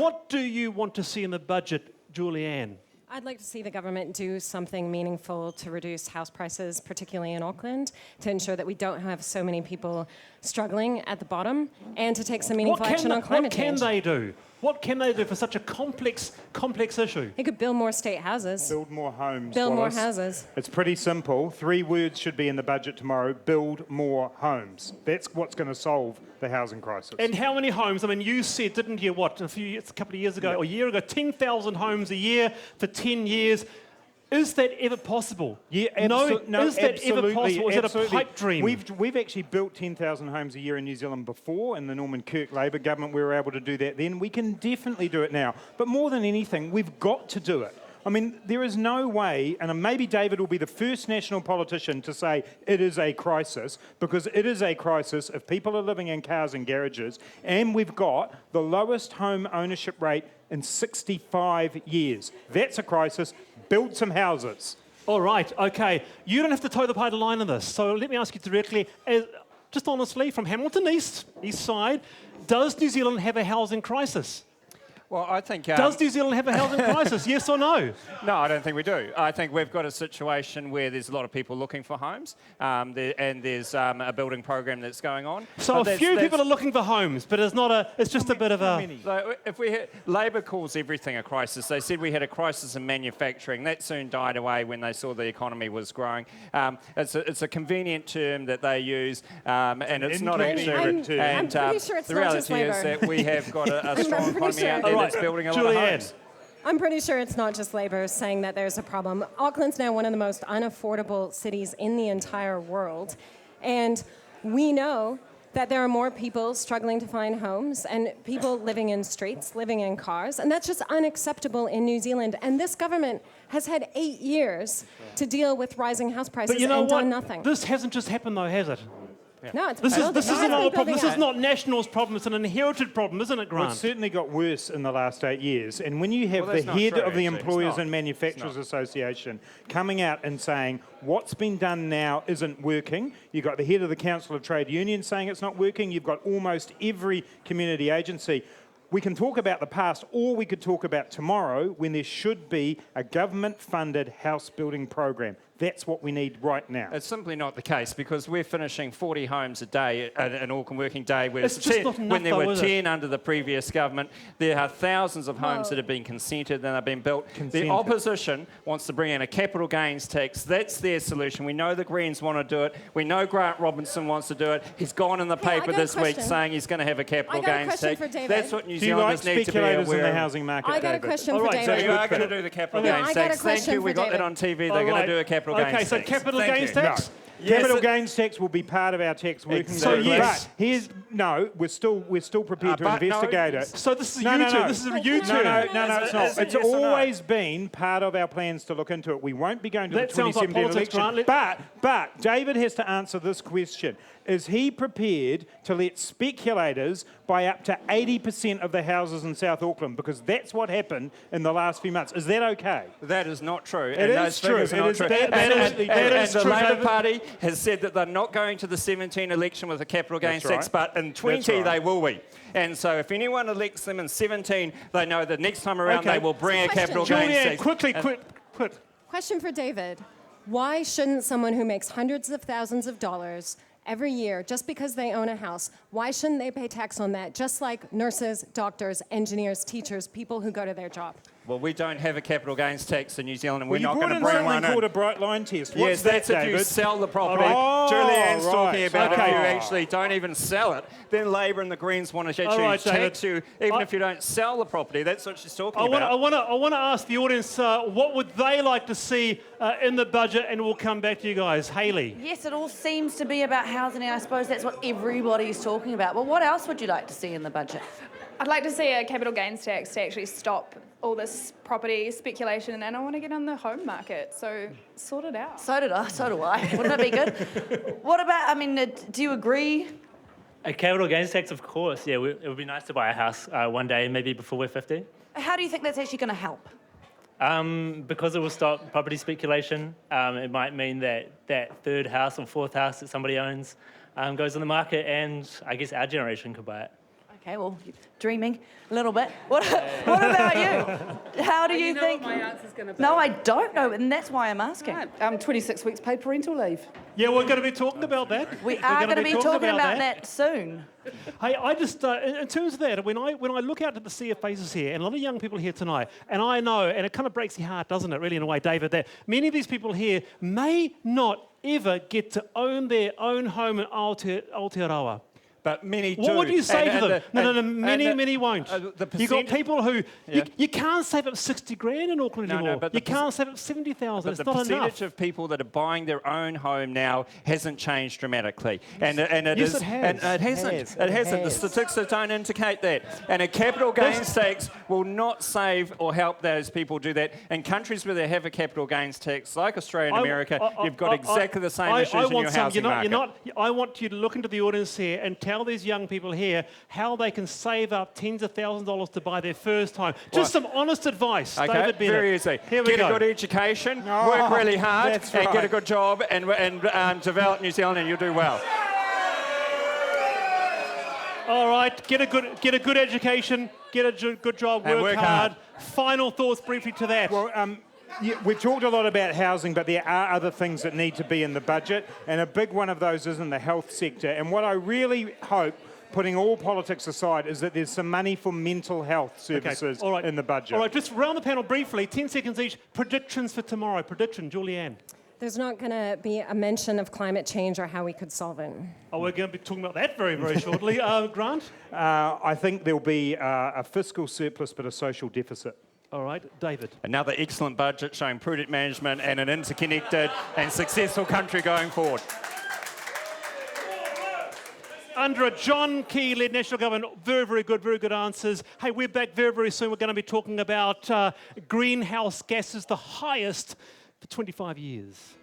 What do you want to see in the budget, Julianne? I'd like to see the government do something meaningful to reduce house prices, particularly in Auckland, to ensure that we don't have so many people struggling at the bottom, and to take some meaningful action on climate change. What can they do? What can they do for such a complex issue? They could build more state houses. Build more homes, Build more Wallace. houses. It's pretty simple. 3 words should be in the budget tomorrow. Build more homes. That's what's going to solve the housing crisis. And how many homes? I mean, you said, didn't you, a couple of years ago, or a year ago, 10,000 homes a year for 10 years. Is that ever possible? Yeah, is that ever possible? Is that a pipe dream? We've actually built 10,000 homes a year in New Zealand before. In the Norman Kirk Labor government, we were able to do that then. We can definitely do it now. But more than anything, we've got to do it. I mean, there is no way, and maybe David will be the first national politician to say it is a crisis, because it is a crisis if people are living in cars and garages, and we've got the lowest home ownership rate in 65 years. That's a crisis. Build some houses. All right, okay. You don't have to toe the party line on this. So let me ask you directly, just honestly, from Hamilton East side, does New Zealand have a housing crisis? Well, I think... Does New Zealand have a housing crisis, yes or no? No, I don't think we do. I think we've got a situation where there's a lot of people looking for homes, and there's a building program that's going on. So a few people are looking for homes, but it's just a bit of a... So if Labor calls everything a crisis. They said we had a crisis in manufacturing. That soon died away when they saw the economy was growing. It's a convenient term that they use, and it's not actually... I'm pretty sure it's the not just reality is Labor. that we have got a strong economy out there that's building a lot of homes. I'm pretty sure it's not just Labor saying that there's a problem. Auckland's now one of the most unaffordable cities in the entire world. And we know that there are more people struggling to find homes and people living in streets, living in cars. And that's just unacceptable in New Zealand. And this government has had 8 years to deal with rising house prices and done nothing. This hasn't just happened though, has it? Yeah. No, it's this is not a problem. This out. is not National's problem. It's an inherited problem, isn't it, Grant? Well, it certainly got worse in the last 8 years. And when you have the head of the Employers and Manufacturers Association coming out and saying what's been done now isn't working, you've got the head of the Council of Trade Unions saying it's not working, you've got almost every community agency. We can talk about the past, or we could talk about tomorrow when there should be a government-funded house building program. That's what we need right now. It's simply not the case, because we're finishing 40 homes a day, an Auckland working day, whereas when there were 10 under the previous government. There are thousands of homes that have been consented and have been built. The opposition wants to bring in a capital gains tax. That's their solution. We know the Greens want to do it. We know Grant Robinson wants to do it. He's gone in the paper this week saying he's going to have a capital gains tax. That's what New Zealanders need to be aware of. In the housing market, I got a question for David. So you are going to do the capital gains tax. Thank you. We got that on TV. They're going to do a capital gains tax. Okay, so capital gains tax? No. Capital gains tax will be part of our tax working So yes. But we're still prepared to investigate it. So this is U-turn. This is a U-turn. No, it's not. It's always been part of our plans to look into it. We won't be going to the 2017 election. But David has to answer this question. Is he prepared to let speculators buy up to 80% of the houses in South Auckland? Because that's what happened in the last few months. Is that okay? That is not true. It is true. And the Labor Party has said that they're not going to the 17 election with a capital gains tax, but in 20 they will be. And so if anyone elects them in 17, they know that next time around they will bring a capital gains tax. Quick. Question for David. Why shouldn't someone who makes hundreds of thousands of dollars every year, just because they own a house, why shouldn't they pay tax on that, just like nurses, doctors, engineers, teachers, people who go to their job? Well, we don't have a capital gains tax in New Zealand, and we're not going to bring one in. Something called a bright line test. Yes, that's if you sell the property. Julianne's talking about if you actually don't even sell it, then Labor and the Greens want to actually tax you, even if you don't sell the property. That's what she's talking about. I want to ask the audience what would they like to see in the budget, and we'll come back to you guys. Hayley. Yes, it all seems to be about housing, and I suppose that's what everybody's talking about. Well, what else would you like to see in the budget? I'd like to see a capital gains tax to actually stop all this property speculation, and I want to get on the home market, so sort it out. So do I. Wouldn't that be good? What about, do you agree? A capital gains tax, of course. Yeah, it would be nice to buy a house one day, maybe before we're 50. How do you think that's actually going to help? Because it will stop property speculation. It might mean that third house or fourth house that somebody owns goes on the market, and I guess our generation could buy it. Okay, well, dreaming a little bit. What about you? How do you know think? what my answer's going to be? No, I don't know, and that's why I'm asking. Right. 26 weeks paid parental leave. Yeah, we're going to be talking about that. We are going to be talking about that soon. Hey, I just, in terms of that, when I look out at the sea of faces here, and a lot of young people here tonight, and I know, and it kind of breaks your heart, doesn't it, really, in a way, David, that many of these people here may not ever get to own their own home in Aotearoa. But many do. What would you say to them? No, many won't. You've got people who, you can't save up 60 grand in Auckland anymore. But you can't save up 70,000. It's the not percentage enough. of people that are buying their own home now hasn't changed dramatically. And it Yes, is, it has. And it hasn't. It hasn't. The statistics don't indicate that. And a capital gains tax will not save or help those people do that. In countries where they have a capital gains tax, like Australia and America, you've got exactly the same issues in your housing market. I want you to look into the audience here and tell these young people here how they can save up tens of thousands of dollars to buy their first home. Just some honest advice, Okay, David Bennett. very easy. Here we get go. a good education, work really hard, and that's get a right. good job, and develop New Zealand, and you'll do well. All right, get a good education, get a good job, And work work hard. hard. Final thoughts briefly to that. Well, we've talked a lot about housing, but there are other things that need to be in the budget, and a big one of those is in the health sector. And what I really hope, putting all politics aside, is that there's some money for mental health services in the budget. All right, just round the panel briefly, 10 seconds each. Predictions for tomorrow. Prediction, Julianne. There's not going to be a mention of climate change or how we could solve it. Oh, we're going to be talking about that very, very shortly. Grant? I think there'll be a fiscal surplus but a social deficit. All right, David. Another excellent budget showing prudent management and an interconnected and successful country going forward. Under a John Key-led national government, very good answers. Hey, we're back very, very soon. We're going to be talking about greenhouse gases, the highest for 25 years.